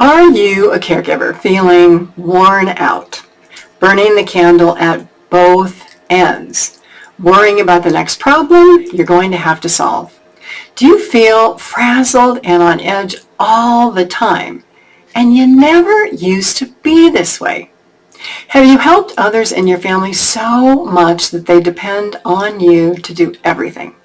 Are you a caregiver feeling worn out, burning the candle at both ends, worrying about the next problem you're going to have to solve? Do you feel frazzled and on edge all the time, and you never used to be this way? Have you helped others in your family so much that they depend on you to do everything?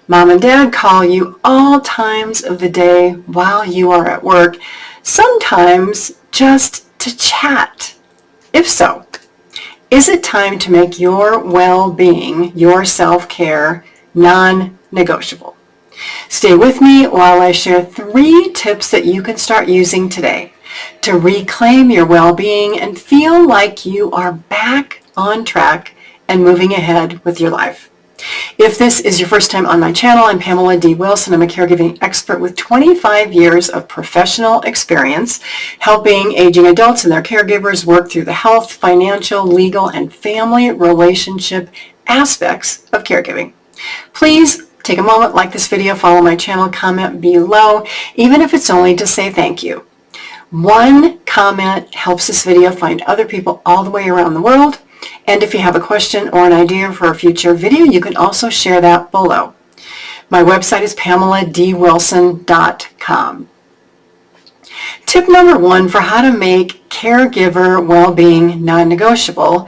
Mom and Dad call you all times of the day while you are at work, sometimes just to chat. If so, is it time to make your well-being, your self-care, non-negotiable? Stay with me while I share 3 tips that you can start using today to reclaim your well-being and feel like you are back on track and moving ahead with your life. If this is your first time on my channel, I'm Pamela D Wilson. I'm a caregiving expert with 25 years of professional experience helping aging adults and their caregivers work through the health, financial, legal, and family relationship aspects of caregiving. Please take a moment, like this video, follow my channel, comment below, even if it's only to say thank you. One comment helps this video find other people all the way around the world. And if you have a question or an idea for a future video, you can also share that below. My website is PamelaDWilson.com. Tip number 1 for how to make caregiver well-being non-negotiable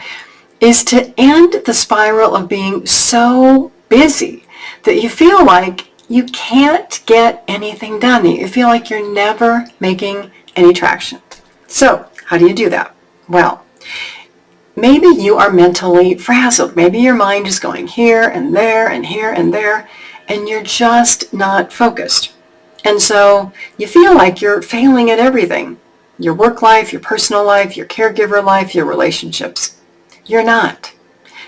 is to end the spiral of being so busy that you feel like you can't get anything done. You feel like you're never making any traction. So, how do you do that? Well, maybe you are mentally frazzled. Maybe your mind is going here and there and here and there, and you're just not focused. And so you feel like you're failing at everything. Your work life, your personal life, your caregiver life, your relationships. You're not.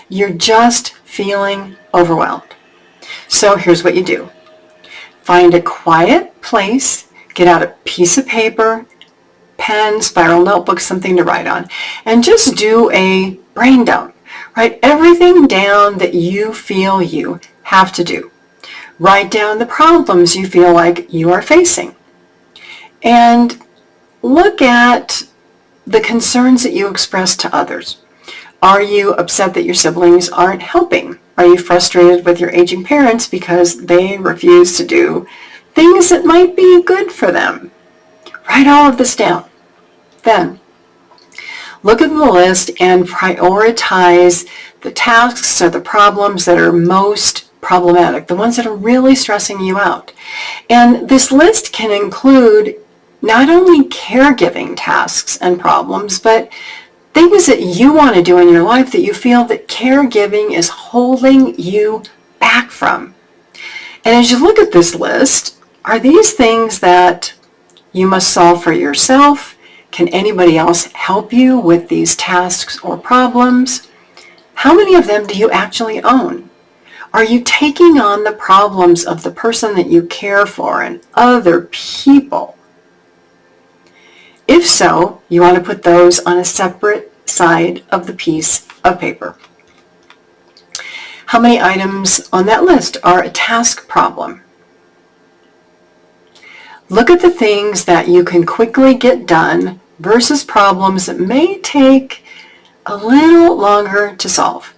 You're just feeling overwhelmed. So here's what you do. Find a quiet place, get out a piece of paper, pen, spiral notebook, something to write on, and just do a brain dump. Write everything down that you feel you have to do. Write down the problems you feel like you are facing. And look at the concerns that you express to others. Are you upset that your siblings aren't helping? Are you frustrated with your aging parents because they refuse to do things that might be good for them? Write all of this down. Then, look at the list and prioritize the tasks or the problems that are most problematic, the ones that are really stressing you out. And this list can include not only caregiving tasks and problems, but things that you want to do in your life that you feel that caregiving is holding you back from. And as you look at this list, are these things that you must solve for yourself? Can anybody else help you with these tasks or problems? How many of them do you actually own? Are you taking on the problems of the person that you care for and other people? If so, you want to put those on a separate side of the piece of paper. How many items on that list are a task problem? Look at the things that you can quickly get done versus problems that may take a little longer to solve.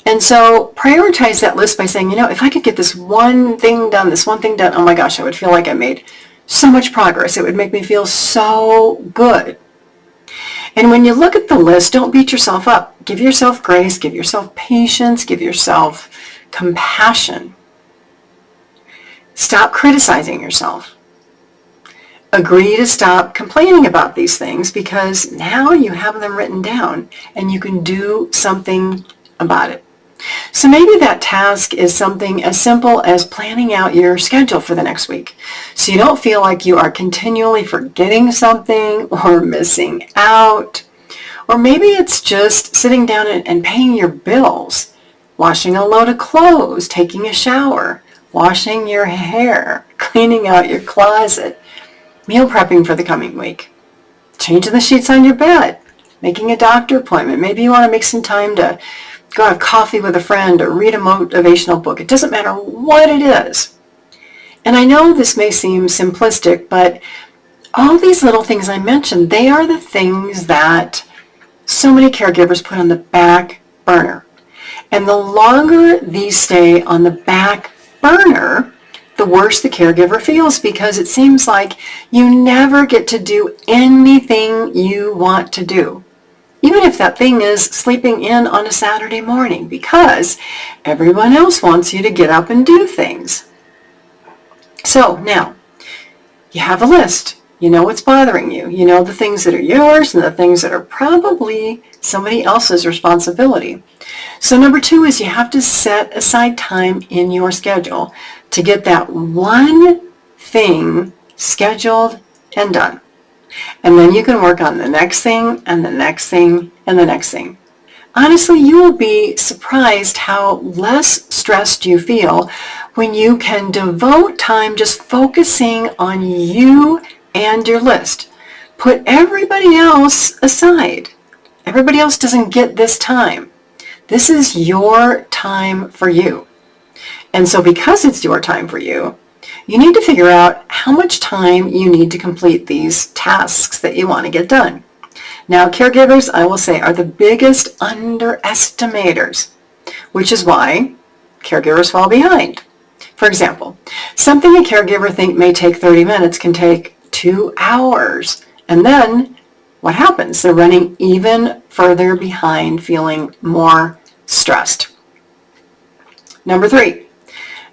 And so prioritize that list by saying, if I could get this one thing done, oh my gosh, I would feel like I made so much progress. It would make me feel so good. And when you look at the list, don't beat yourself up. Give yourself grace, give yourself patience, give yourself compassion. Stop criticizing yourself. Agree to stop complaining about these things because now you have them written down and you can do something about it. So maybe that task is something as simple as planning out your schedule for the next week so you don't feel like you are continually forgetting something or missing out. Or maybe it's just sitting down and paying your bills, washing a load of clothes, taking a shower, washing your hair, cleaning out your closet, meal prepping for the coming week, changing the sheets on your bed, making a doctor appointment. Maybe you want to make some time to go have coffee with a friend or read a motivational book. It doesn't matter what it is. And I know this may seem simplistic, but All these little things I mentioned, they are the things that so many caregivers put on the back burner. And the longer these stay on the back burner, the worse the caregiver feels, because it seems like you never get to do anything you want to do. Even if that thing is sleeping in on a Saturday morning, because everyone else wants you to get up and do things. So now, you have a list. You know what's bothering you. You know the things that are yours and the things that are probably somebody else's responsibility. So number 2 is you have to set aside time in your schedule to get that one thing scheduled and done. And then you can work on the next thing and the next thing and the next thing. Honestly, you will be surprised how less stressed you feel when you can devote time just focusing on you and your list. Put everybody else aside. Everybody else doesn't get this time. This is your time for you. And so because it's your time for you, you need to figure out how much time you need to complete these tasks that you want to get done. Now, caregivers, I will say, are the biggest underestimators, which is why caregivers fall behind. For example, something a caregiver thinks may take 30 minutes can take 2 hours. And then what happens? They're running even further behind, feeling more stressed. Number 3,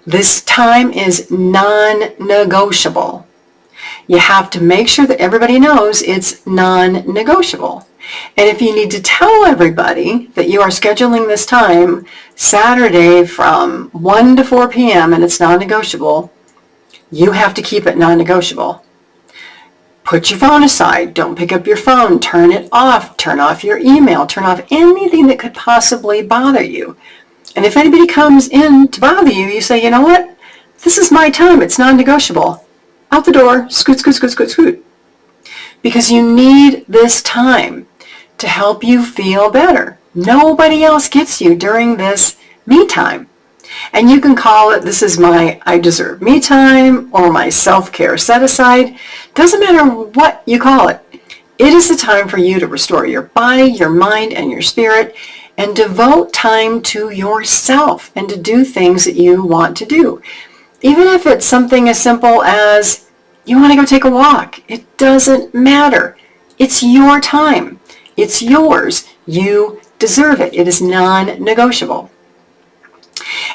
this time is non-negotiable. You have to make sure that everybody knows it's non-negotiable. And if you need to tell everybody that you are scheduling this time Saturday from 1 to 4 p.m. and it's non-negotiable, you have to keep it non-negotiable. Put your phone aside. Don't pick up your phone. Turn it off. Turn off your email. Turn off anything that could possibly bother you. And if anybody comes in to bother you, you say, you know what? This is my time. It's non-negotiable. Out the door. Scoot, scoot, scoot, scoot, scoot. Because you need this time to help you feel better. Nobody else gets you during this me time. And you can call it, this is my I deserve me time or my self-care set aside. Doesn't matter what you call it. It is the time for you to restore your body, your mind, and your spirit, and devote time to yourself and to do things that you want to do. Even if it's something as simple as you want to go take a walk. It doesn't matter. It's your time. It's yours. You deserve it. It is non-negotiable.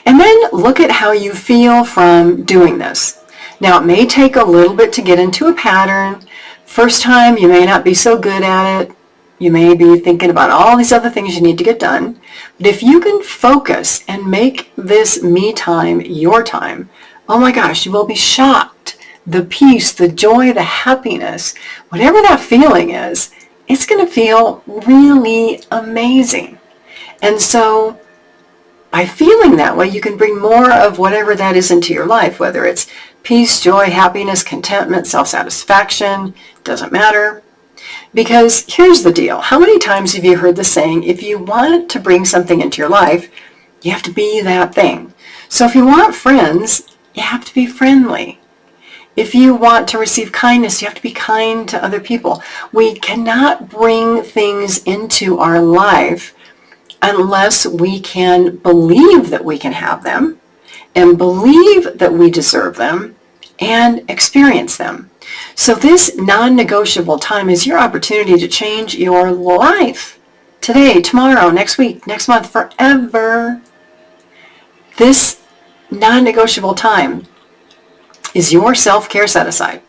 And then look at how you feel from doing this. Now, it may take a little bit to get into a pattern. First time, you may not be so good at it. You may be thinking about all these other things you need to get done. But if you can focus and make this me time your time, oh my gosh, you will be shocked. The peace, the joy, the happiness, whatever that feeling is, it's going to feel really amazing. And so by feeling that way, you can bring more of whatever that is into your life, whether it's peace, joy, happiness, contentment, self-satisfaction, doesn't matter. Because here's the deal. How many times have you heard the saying, if you want to bring something into your life, you have to be that thing. So if you want friends, you have to be friendly. If you want to receive kindness, you have to be kind to other people. We cannot bring things into our life unless we can believe that we can have them and believe that we deserve them and experience them. So this non-negotiable time is your opportunity to change your life today, tomorrow, next week, next month, forever. This non-negotiable time is your self-care set aside.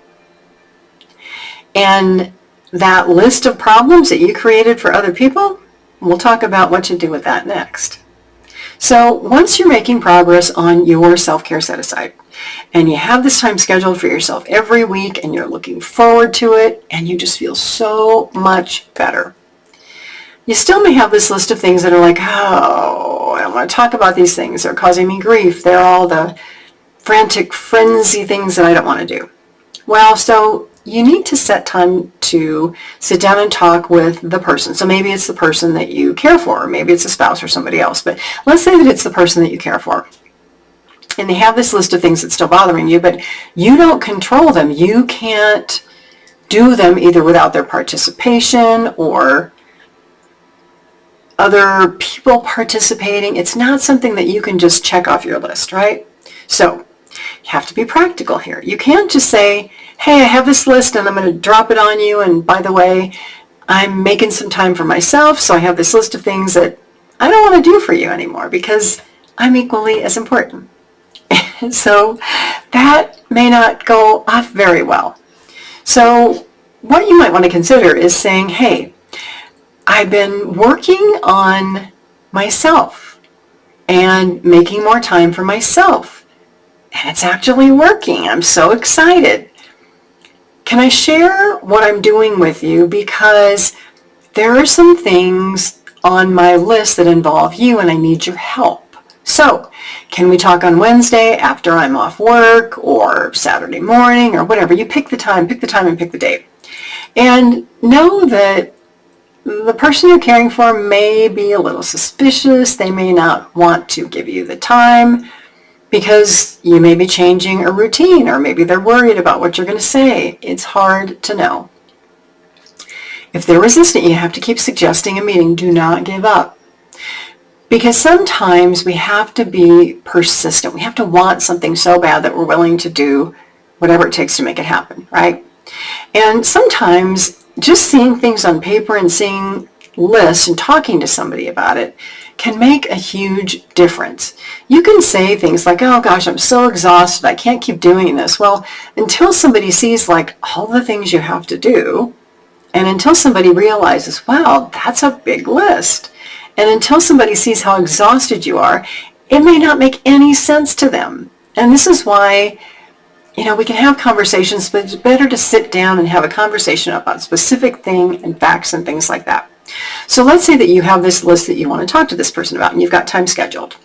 And that list of problems that you created for other people, we'll talk about what to do with that next. So once you're making progress on your self-care set aside, and you have this time scheduled for yourself every week, and you're looking forward to it, and you just feel so much better, you still may have this list of things that are like, oh, I don't want to talk about these things. They're causing me grief. They're all the frantic, frenzy things that I don't want to do. Well, so you need to set time to sit down and talk with the person. So maybe it's the person that you care for, or maybe it's a spouse or somebody else. But let's say that it's the person that you care for. And they have this list of things that's still bothering you, but you don't control them. You can't do them either without their participation or other people participating. It's not something that you can just check off your list, right? So you have to be practical here. You can't just say, hey, I have this list and I'm going to drop it on you. And by the way, I'm making some time for myself. So I have this list of things that I don't want to do for you anymore because I'm equally as important. So that may not go off very well. So what you might want to consider is saying, hey, I've been working on myself and making more time for myself. And it's actually working. I'm so excited. Can I share what I'm doing with you? Because there are some things on my list that involve you and I need your help. So can we talk on Wednesday after I'm off work or Saturday morning or whatever? You pick the time and pick the date. And know that the person you're caring for may be a little suspicious. They may not want to give you the time because you may be changing a routine, or maybe they're worried about what you're going to say. It's hard to know. If they're resistant, you have to keep suggesting a meeting. Do not give up. Because sometimes we have to be persistent. We have to want something so bad that we're willing to do whatever it takes to make it happen, right? And sometimes just seeing things on paper and seeing lists and talking to somebody about it can make a huge difference. You can say things like, oh gosh, I'm so exhausted, I can't keep doing this. Well, until somebody sees like all the things you have to do, and until somebody realizes, wow, that's a big list, and until somebody sees how exhausted you are, it may not make any sense to them. And this is why, we can have conversations, but it's better to sit down and have a conversation about a specific thing and facts and things like that. So let's say that you have this list that you want to talk to this person about and you've got time scheduled.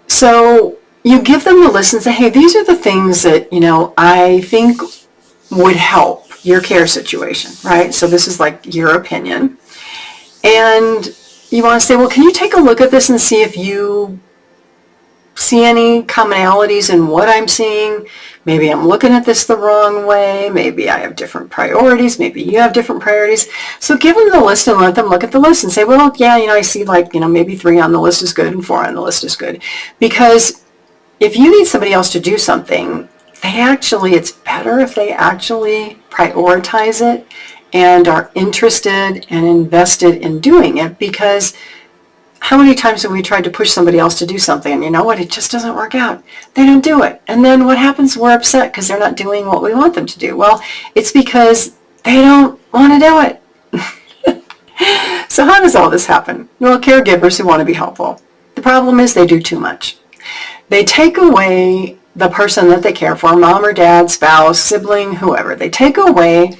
So you give them the list and say, hey, these are the things that, I think would help your care situation, right? So this is like your opinion. And you want to say, well, can you take a look at this and see if you see any commonalities in what I'm seeing? Maybe I'm looking at this the wrong way. Maybe I have different priorities. Maybe you have different priorities. So give them the list and let them look at the list and say, well, yeah, I see maybe 3 on the list is good and 4 on the list is good. Because if you need somebody else to do something, it's better if they actually prioritize it and are interested and invested in doing it. Because how many times have we tried to push somebody else to do something and you know what, it just doesn't work out. They don't do it. And then what happens? We're upset because they're not doing what we want them to do. Well, it's because they don't want to do it. So how does all this happen? Well, caregivers who want to be helpful. The problem is they do too much. They take away the person that they care for, mom or dad, spouse, sibling, whoever. They take away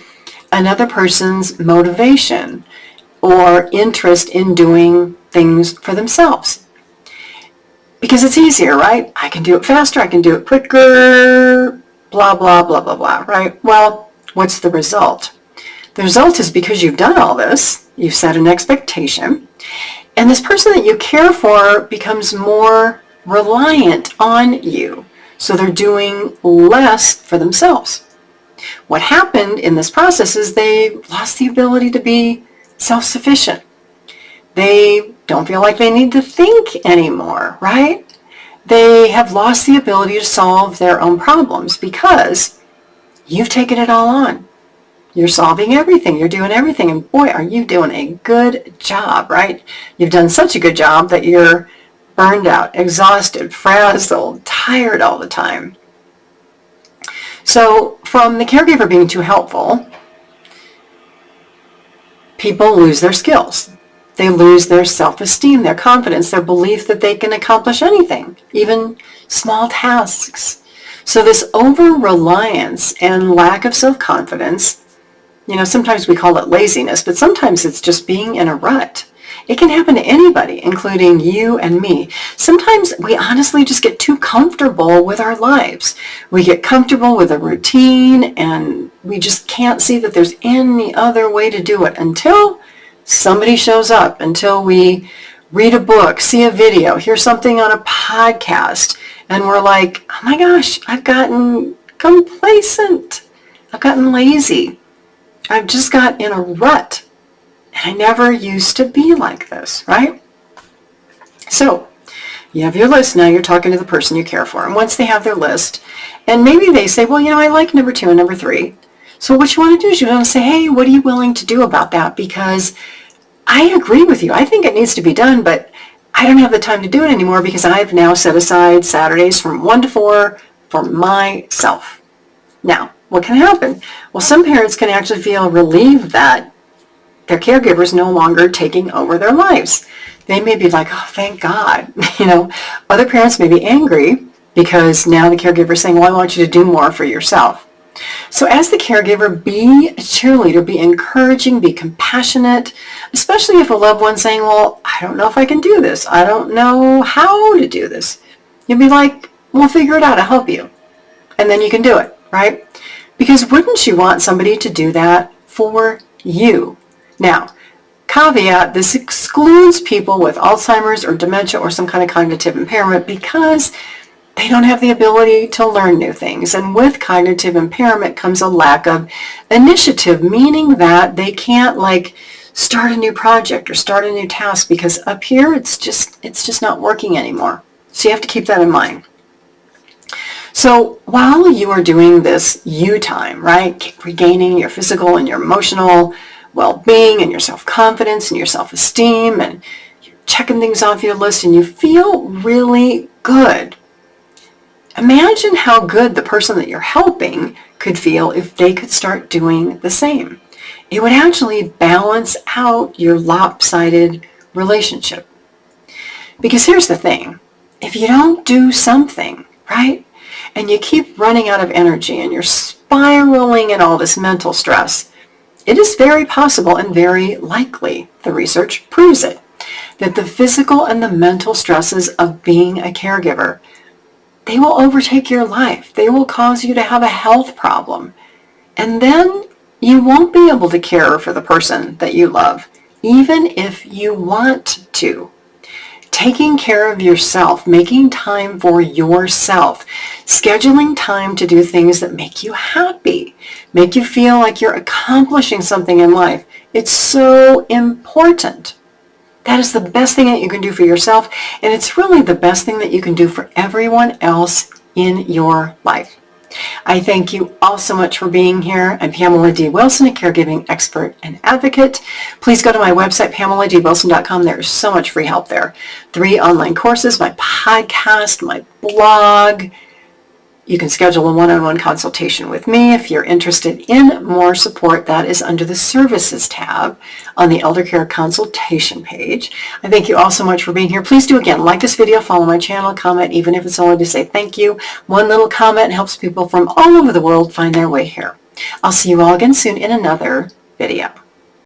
another person's motivation or interest in doing things for themselves. Because it's easier, right? I can do it faster, I can do it quicker, blah, blah, blah, blah, blah, right? Well, what's the result? The result is because you've done all this, you've set an expectation, and this person that you care for becomes more reliant on you. So they're doing less for themselves. What happened in this process is they lost the ability to be self-sufficient. They don't feel like they need to think anymore, right? They have lost the ability to solve their own problems because you've taken it all on. You're solving everything. You're doing everything. And boy, are you doing a good job, right? You've done such a good job that you're burned out, exhausted, frazzled, tired all the time. So from the caregiver being too helpful, people lose their skills. They lose their self-esteem, their confidence, their belief that they can accomplish anything, even small tasks. So this over-reliance and lack of self-confidence, sometimes we call it laziness, but sometimes it's just being in a rut. It can happen to anybody, including you and me. Sometimes we honestly just get too comfortable with our lives. We get comfortable with a routine and we just can't see that there's any other way to do it until somebody shows up, until we read a book, see a video, hear something on a podcast, and we're like, oh my gosh, I've gotten complacent. I've gotten lazy. I've just got in a rut. And I never used to be like this, right? So you have your list. Now you're talking to the person you care for. And once they have their list, and maybe they say, well, I like number 2 and number 3. So what you want to do is you want to say, hey, what are you willing to do about that? Because I agree with you. I think it needs to be done, but I don't have the time to do it anymore because I've now set aside Saturdays from 1 to 4 for myself. Now, what can happen? Well, some parents can actually feel relieved that their caregiver is no longer taking over their lives. They may be like, oh, thank God. Other parents may be angry because now the caregiver is saying, well, I want you to do more for yourself. So as the caregiver, be a cheerleader, be encouraging, be compassionate, especially if a loved one's saying, well, I don't know if I can do this. I don't know how to do this. You'll be like, we'll figure it out. I'll help you. And then you can do it, right? Because wouldn't you want somebody to do that for you? Now, caveat, this excludes people with Alzheimer's or dementia or some kind of cognitive impairment because they don't have the ability to learn new things. And with cognitive impairment comes a lack of initiative, meaning that they can't start a new project or start a new task because up here it's just not working anymore. So you have to keep that in mind. So while you are doing this you time, right, regaining your physical and your emotional well-being and your self-confidence and your self-esteem, and you're checking things off your list and you feel really good, imagine how good the person that you're helping could feel if they could start doing the same. It would actually balance out your lopsided relationship. Because here's the thing, if you don't do something, right, and you keep running out of energy and you're spiraling in all this mental stress, it is very possible and very likely, the research proves it, that the physical and the mental stresses of being a caregiver, they will overtake your life. They will cause you to have a health problem. And then you won't be able to care for the person that you love, even if you want to. Taking care of yourself, making time for yourself, scheduling time to do things that make you happy, make you feel like you're accomplishing something in life. It's so important. That is the best thing that you can do for yourself, and it's really the best thing that you can do for everyone else in your life. I thank you all so much for being here. I'm Pamela D Wilson, a caregiving expert and advocate. Please go to my website, PamelaDWilson.com. There's so much free help there. 3 online courses, my podcast, my blog. You can schedule a one-on-one consultation with me if you're interested in more support. That is under the Services tab on the Elder Care Consultation page. I thank you all so much for being here. Please do, again, like this video, follow my channel, comment, even if it's only to say thank you. One little comment helps people from all over the world find their way here. I'll see you all again soon in another video.